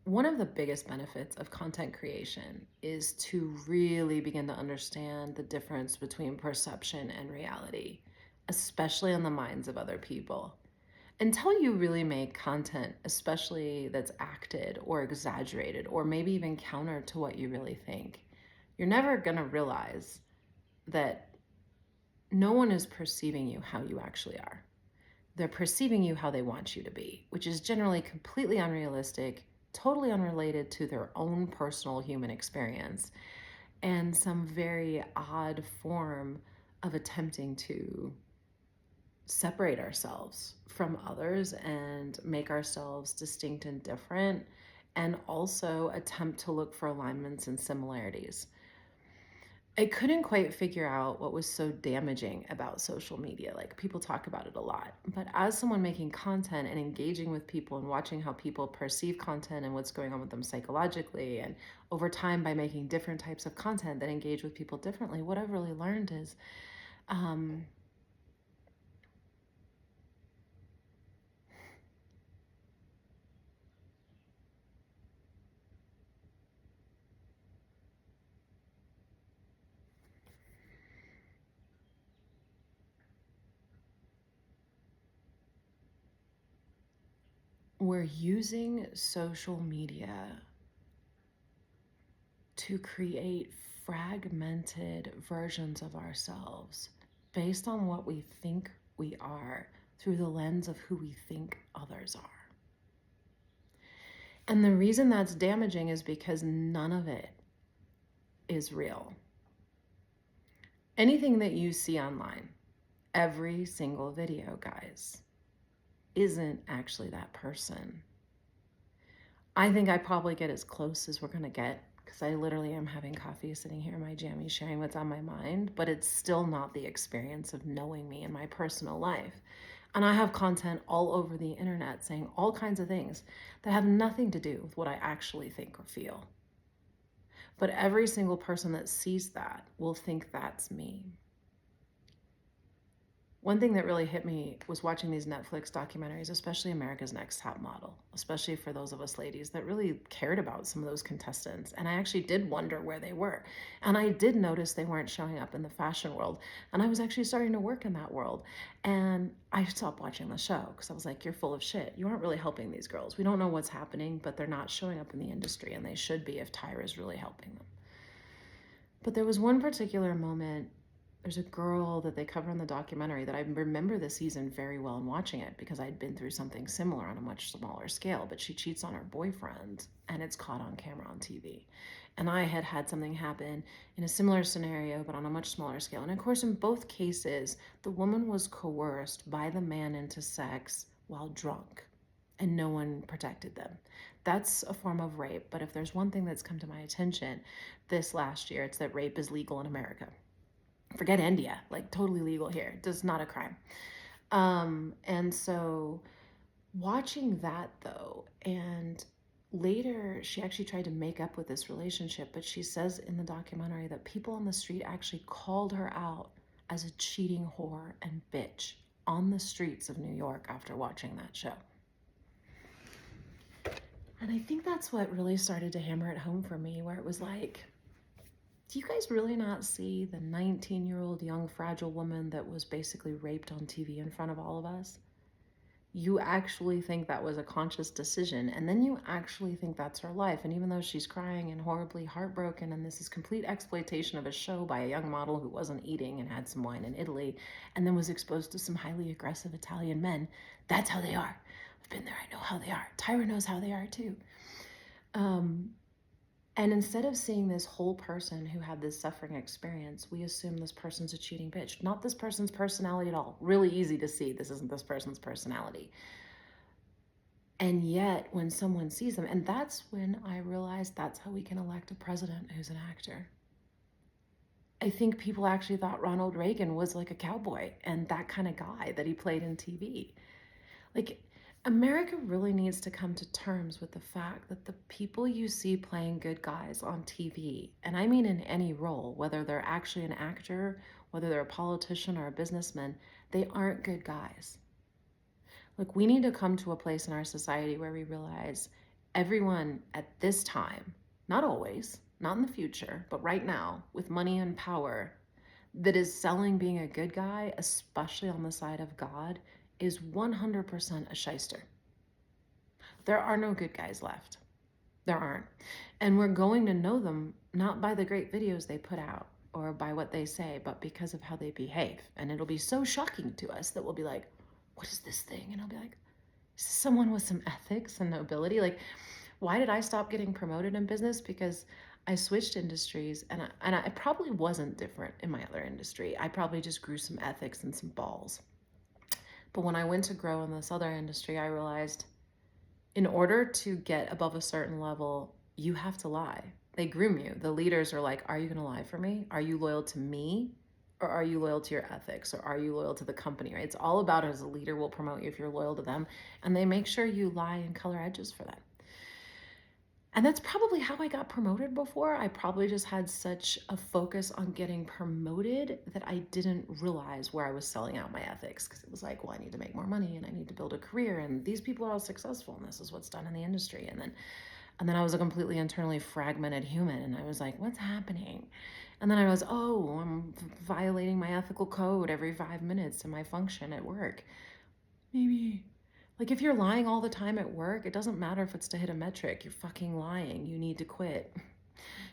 One of the biggest benefits of content creation is to really begin to understand the difference between perception and reality, especially on the minds of other people. Until you really make content, especially that's acted or exaggerated or maybe even counter to what you really think, you're never going to realize that no one is perceiving you how you actually are. They're perceiving you how they want you to be, which is generally completely unrealistic, totally unrelated to their own personal human experience, and some very odd form of attempting to separate ourselves from others and make ourselves distinct and different, and also attempt to look for alignments and similarities. I couldn't quite figure out what was so damaging about social media. Like, people talk about it a lot. But as someone making content and engaging with people and watching how people perceive content and what's going on with them psychologically, and over time by making different types of content that engage with people differently, what I've really learned is um, we're using social media to create fragmented versions of ourselves based on what we think we are through the lens of who we think others are. And the reason that's damaging is because none of it is real. Anything that you see online, every single video, guys, isn't actually that person. I think I probably get as close as we're going to get because I literally am having coffee sitting here in my jammies sharing what's on my mind, but it's still not the experience of knowing me in my personal life. And I have content all over the internet saying all kinds of things that have nothing to do with what I actually think or feel. But every single person that sees that will think that's me. One thing that really hit me was watching these Netflix documentaries, especially America's Next Top Model, especially for those of us ladies that really cared about some of those contestants. And I actually did wonder where they were. And I did notice they weren't showing up in the fashion world. And I was actually starting to work in that world. And I stopped watching the show because I was like, you're full of shit. You aren't really helping these girls. We don't know what's happening, but they're not showing up in the industry. And they should be if Tyra's really helping them. But there was one particular moment. There's a girl that they cover in the documentary that I remember the season very well and watching it because I'd been through something similar on a much smaller scale, but she cheats on her boyfriend and it's caught on camera on TV. And I had had something happen in a similar scenario, but on a much smaller scale. And of course, in both cases, the woman was coerced by the man into sex while drunk and no one protected them. That's a form of rape. But if there's one thing that's come to my attention this last year, it's that rape is legal in America. Forget India, like totally legal here. It's not a crime. And so watching that though, and later she actually tried to make up with this relationship, but she says in the documentary that people on the street actually called her out as a cheating whore and bitch on the streets of New York after watching that show. And I think that's what really started to hammer it home for me, where it was like, do you guys really not see the 19-year-old young fragile woman that was basically raped on TV in front of all of us? You actually think that was a conscious decision, and then you actually think that's her life. And even though she's crying and horribly heartbroken, and this is complete exploitation of a show by a young model who wasn't eating and had some wine in Italy, and then was exposed to some highly aggressive Italian men, that's how they are. I've been there, I know how they are. Tyra knows how they are too. And instead of seeing this whole person who had this suffering experience, we assume this person's a cheating bitch. Not this person's personality at all. Really easy to see this isn't this person's personality. And yet, when someone sees them, and that's when I realized that's how we can elect a president who's an actor. I think people actually thought Ronald Reagan was like a cowboy and that kind of guy that he played in TV. Like, America really needs to come to terms with the fact that the people you see playing good guys on TV, and I mean in any role, whether they're actually an actor, whether they're a politician or a businessman, they aren't good guys. Like, we need to come to a place in our society where we realize everyone at this time, not always, not in the future, but right now, with money and power, that is selling being a good guy, especially on the side of God, is 100% a shyster. There are no good guys left. There aren't. And we're going to know them not by the great videos they put out or by what they say, but because of how they behave. And it'll be so shocking to us that we'll be like, what is this thing? And I'll be like, is this someone with some ethics and nobility? Like, why did I stop getting promoted in business? Because I switched industries, and I probably wasn't different in my other industry. I probably just grew some ethics and some balls. But when I went to grow in this other industry, I realized in order to get above a certain level, you have to lie. They groom you. The leaders are like, are you going to lie for me? Are you loyal to me? Or are you loyal to your ethics? Or are you loyal to the company, right? It's all about, as a leader will promote you if you're loyal to them. And they make sure you lie and color edges for them. And that's probably how I got promoted before. I probably just had such a focus on getting promoted that I didn't realize where I was selling out my ethics, because it was like, well, I need to make more money and I need to build a career, and these people are all successful and this is what's done in the industry. And then I was a completely internally fragmented human, and I was like, what's happening? And then I was, oh, I'm violating my ethical code every 5 minutes in my function at work. Maybe. Like, if you're lying all the time at work, it doesn't matter if it's to hit a metric. You're fucking lying. You need to quit.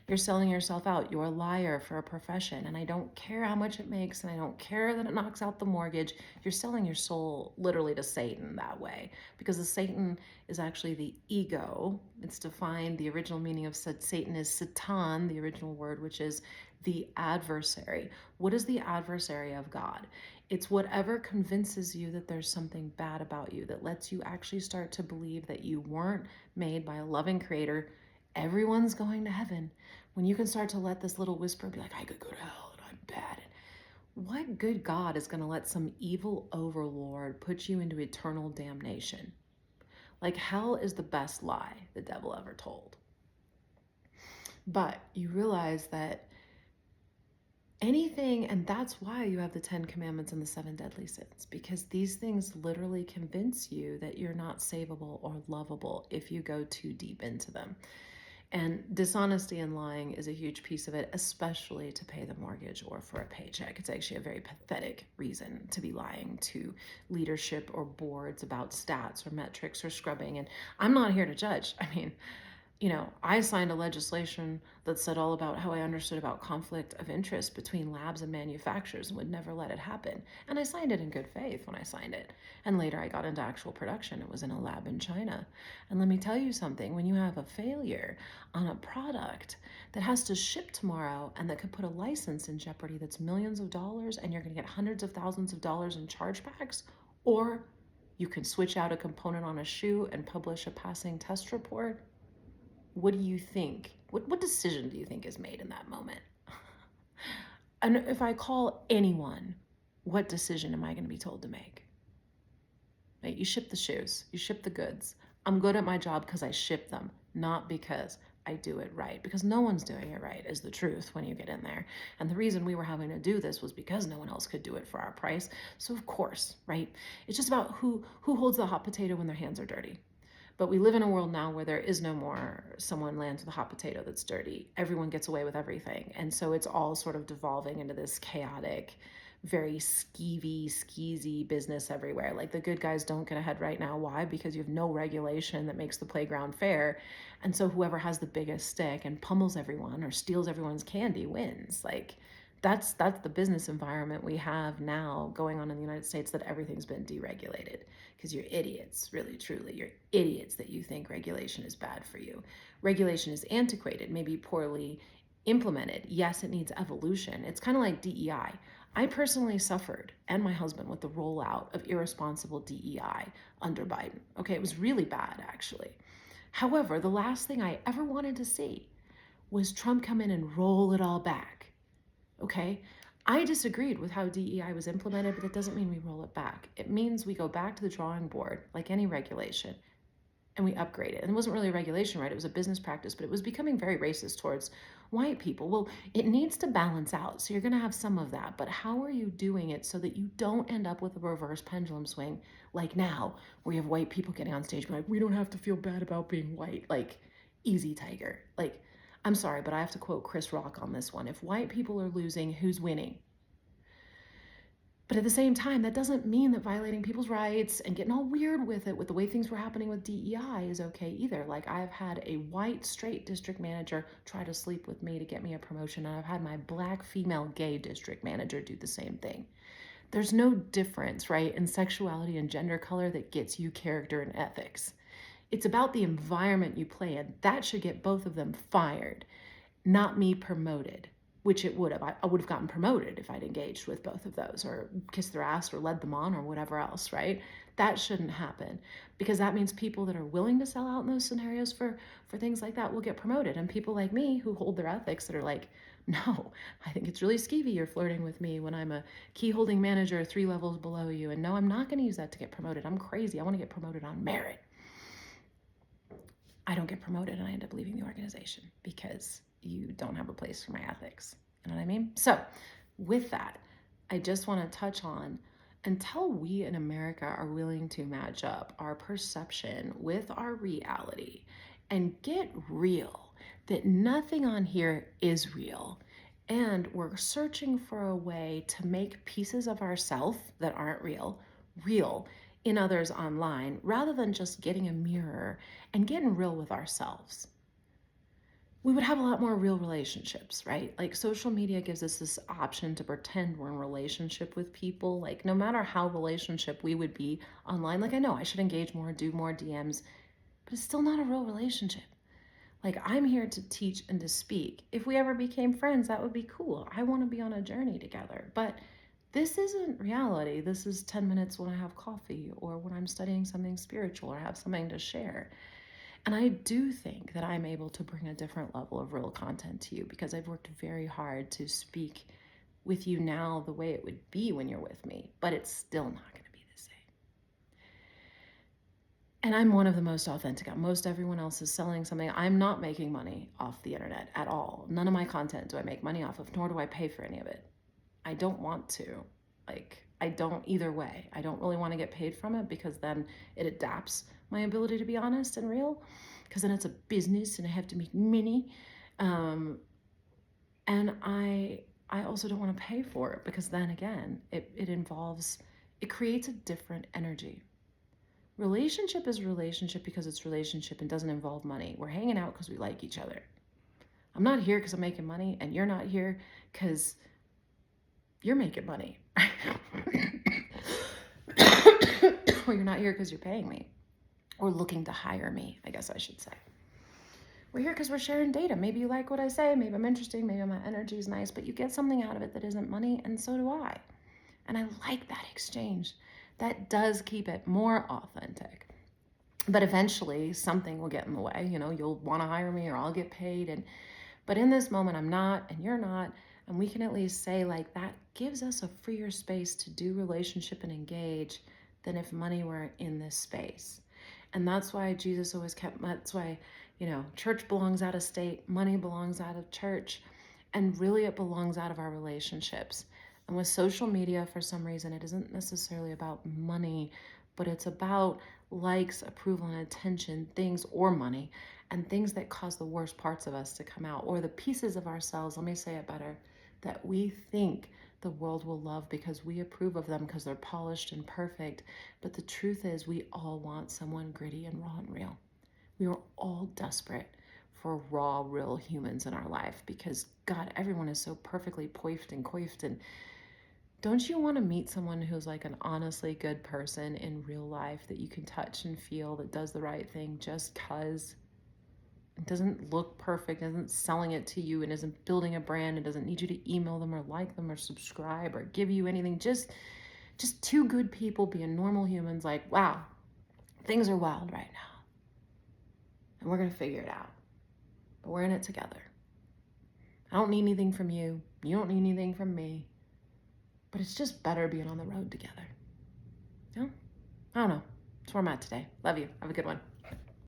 You're selling yourself out. You're a liar for a profession. And I don't care how much it makes, and I don't care that it knocks out the mortgage. You're selling your soul literally to Satan that way, because the Satan is actually the ego. It's defined, the original meaning of Satan is Satan, the original word, which is the adversary. What is the adversary of God? It's whatever convinces you that there's something bad about you, that lets you actually start to believe that you weren't made by a loving creator. Everyone's going to heaven. When you can start to let this little whisper be like, I could go to hell and I'm bad. And what good God is going to let some evil overlord put you into eternal damnation? Like, hell is the best lie the devil ever told. But you realize that anything, and that's why you have the 10 commandments and the 7 deadly sins, because these things literally convince you that you're not savable or lovable if you go too deep into them. And dishonesty and lying is a huge piece of it, especially to pay the mortgage or for a paycheck. It's actually a very pathetic reason to be lying to leadership or boards about stats or metrics or scrubbing. And I'm not here to judge. I mean, I signed a legislation that said all about how I understood about conflict of interest between labs and manufacturers and would never let it happen. And I signed it in good faith when I signed it. And later I got into actual production. It was in a lab in China. And let me tell you something, when you have a failure on a product that has to ship tomorrow and that could put a license in jeopardy that's millions of dollars, and you're going to get hundreds of thousands of dollars in chargebacks, or you can switch out a component on a shoe and publish a passing test report, what do you think? What decision do you think is made in that moment? And if I call anyone, what decision am I going to be told to make? Right? You ship the shoes, you ship the goods. I'm good at my job because I ship them, not because I do it right, because no one's doing it right is the truth when you get in there. And the reason we were having to do this was because no one else could do it for our price. So of course, right? It's just about who holds the hot potato when their hands are dirty. But we live in a world now where there is no more someone lands with a hot potato that's dirty. Everyone gets away with everything. And so it's all sort of devolving into this chaotic, very skeezy business everywhere. Like, the good guys don't get ahead right now. Why? Because you have no regulation that makes the playground fair. And so whoever has the biggest stick and pummels everyone or steals everyone's candy wins. Like, that's the business environment we have now going on in the United States, that everything's been deregulated. Because you're idiots, really, truly. You're idiots that you think regulation is bad for you. Regulation is antiquated, maybe poorly implemented. Yes, it needs evolution. It's kind of like DEI. I personally suffered, and my husband, with the rollout of irresponsible DEI under Biden. Okay, it was really bad, actually. However, the last thing I ever wanted to see was Trump come in and roll it all back. Okay? I disagreed with how DEI was implemented, but that doesn't mean we roll it back. It means we go back to the drawing board, like any regulation. and we upgraded. And it wasn't really a regulation, right? It was a business practice, but it was becoming very racist towards white people. Well, it needs to balance out. So you're going to have some of that, but how are you doing it so that you don't end up with a reverse pendulum swing like now, where you have white people getting on stage like, we don't have to feel bad about being white. Like, easy, tiger. Like, I'm sorry, but I have to quote Chris Rock on this one. If white people are losing, who's winning? But at the same time, that doesn't mean that violating people's rights and getting all weird with it, with the way things were happening with DEI, is okay either. Like, I've had a white straight district manager try to sleep with me to get me a promotion, and I've had my black female gay district manager do the same thing. There's no difference, right, in sexuality and gender color that gets you character and ethics. It's about the environment you play in. That should get both of them fired, not me promoted, which it would have. I would have gotten promoted if I'd engaged with both of those, or kissed their ass or led them on or whatever else, right? That shouldn't happen, because that means people that are willing to sell out in those scenarios for things like that will get promoted. And people like me who hold their ethics that are like, no, I think it's really skeevy you're flirting with me when I'm a key holding manager 3 levels below you. And no, I'm not going to use that to get promoted. I'm crazy. I want to get promoted on merit. I don't get promoted and I end up leaving the organization because you don't have a place for my ethics. You know what I mean? So with that, I just want to touch on, until we in America are willing to match up our perception with our reality and get real, that nothing on here is real, and we're searching for a way to make pieces of ourselves that aren't real, real in others online, rather than just getting a mirror and getting real with ourselves, we would have a lot more real relationships, right? Like, social media gives us this option to pretend we're in relationship with people. Like, no matter how relationship we would be online, like, I know I should engage more, do more DMs, but it's still not a real relationship. Like, I'm here to teach and to speak. If we ever became friends, that would be cool. I want to be on a journey together. But this isn't reality. This is 10 minutes when I have coffee, or when I'm studying something spiritual or have something to share. And I do think that I'm able to bring a different level of real content to you, because I've worked very hard to speak with you now the way it would be when you're with me, but it's still not going to be the same. And I'm one of the most authentic. Most everyone else is selling something. I'm not making money off the internet at all. None of my content do I make money off of, nor do I pay for any of it. I don't want to. Like, I don't either way. I don't really want to get paid from it, because then it adapts my ability to be honest and real, because then it's a business and I have to make money. And I also don't want to pay for it, because then again, it creates a different energy. Relationship is relationship because it's relationship and doesn't involve money. We're hanging out because we like each other. I'm not here because I'm making money, and you're not here because you're making money. Or you're not here because you're paying me or looking to hire me, I guess I should say. We're here because we're sharing data. Maybe you like what I say, maybe I'm interesting, maybe my energy is nice, but you get something out of it that isn't money, and so do I. And I like that exchange. That does keep it more authentic. But eventually something will get in the way. You know, you'll want to hire me or I'll get paid. But in this moment, I'm not and you're not. And we can at least say, like, that gives us a freer space to do relationship and engage than if money were in this space. And that's why Jesus always that's why, church belongs out of state, money belongs out of church, and really it belongs out of our relationships. And with social media, for some reason, it isn't necessarily about money, but it's about likes, approval, and attention, things, or money, and things that cause the worst parts of us to come out, or the pieces of ourselves, let me say it better, that we think the world will love because we approve of them because they're polished and perfect. But the truth is, we all want someone gritty and raw and real. We are all desperate for raw, real humans in our life, because God, everyone is so perfectly poised and coiffed. And don't you want to meet someone who's like an honestly good person in real life that you can touch and feel, that does the right thing just because it doesn't look perfect, isn't selling it to you, and isn't building a brand, and doesn't need you to email them or like them or subscribe or give you anything. Just two good people being normal humans, like, wow, things are wild right now. And we're going to figure it out. But we're in it together. I don't need anything from you. You don't need anything from me. But it's just better being on the road together. I don't know. That's where I'm at today. Love you. Have a good one.